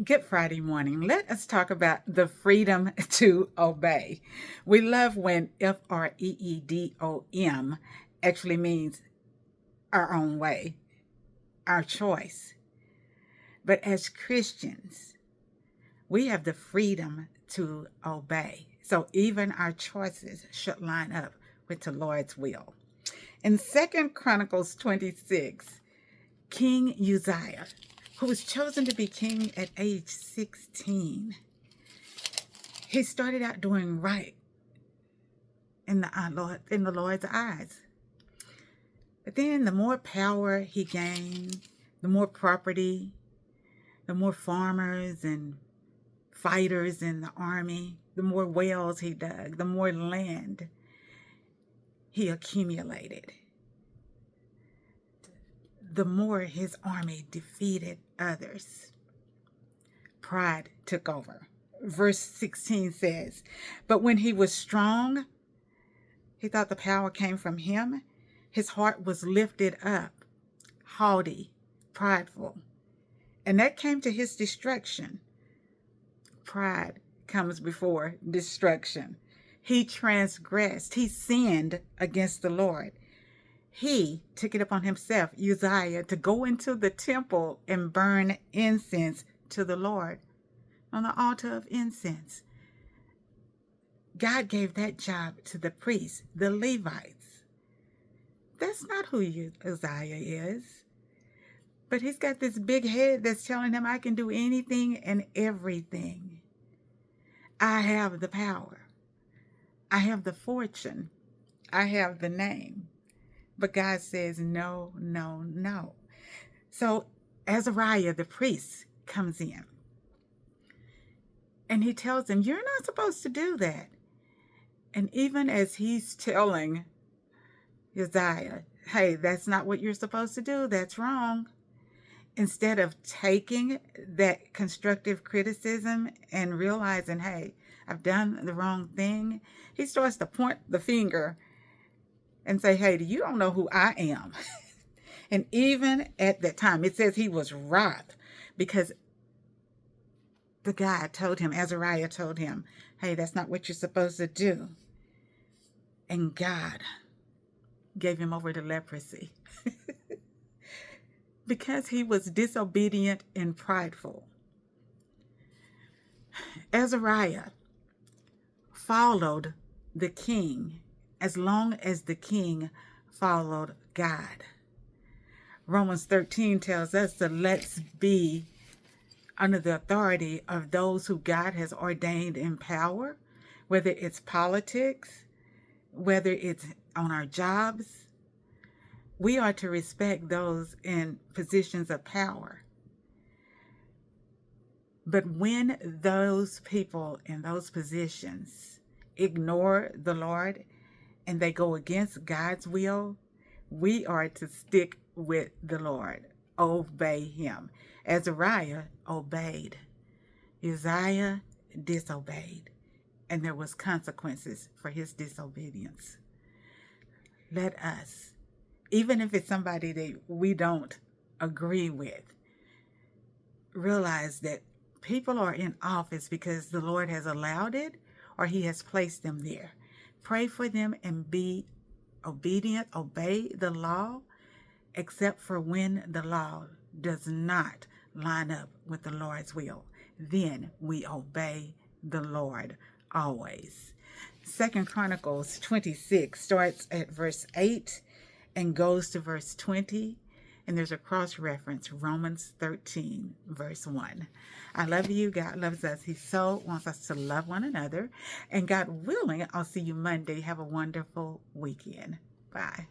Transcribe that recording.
Good Friday morning. Let us talk about the freedom to obey. We love when freedom actually means our own way, our choice. But as Christians, we have the freedom to obey. So even our choices should line up with the Lord's will. In Second Chronicles 26, King Uzziah, who was chosen to be king at age 16, he started out doing right in the Lord's eyes. But then the more power he gained, the more property, the more farmers and fighters in the army, the more wells he dug, the more land he accumulated, the more his army defeated others. Pride took over. Verse 16 says, "But when he was strong, he thought the power came from him. His heart was lifted up, haughty, prideful, and that came to his destruction." Pride comes before destruction. He transgressed. He sinned against the Lord. He took it upon himself, Uzziah, to go into the temple and burn incense to the Lord on the altar of incense. God gave that job to the priests, the Levites. That's not who Uzziah is. But he's got this big head that's telling him, I can do anything and everything. I have the power. I have the fortune. I have the name. But God says, no, no, no. So Azariah, the priest, comes in. And he tells him, you're not supposed to do that. And even as he's telling Uzziah, hey, that's not what you're supposed to do. That's wrong. Instead of taking that constructive criticism and realizing, hey, I've done the wrong thing, he starts to point the finger and say, hey, you don't know who I am. And even at that time, it says he was wroth because the guy told him, Azariah told him, hey, that's not what you're supposed to do. And God gave him over to leprosy because he was disobedient and prideful. Azariah followed the king as long as the king followed God. Romans 13 tells us that let's be under the authority of those who God has ordained in power, whether it's politics, whether it's on our jobs. We are to respect those in positions of power. But when those people in those positions ignore the Lord and they go against God's will, we are to stick with the Lord, obey him. Azariah obeyed. Uzziah disobeyed, and there was consequences for his disobedience. Let us, even if it's somebody that we don't agree with, realize that people are in office because the Lord has allowed it or he has placed them there. Pray for them and be obedient, obey the law, except for when the law does not line up with the Lord's will. Then we obey the Lord always. Second Chronicles 26 starts at verse 8 and goes to verse 20. And there's a cross-reference, Romans 13, verse 1. I love you. God loves us. He so wants us to love one another. And God willing, I'll see you Monday. Have a wonderful weekend. Bye.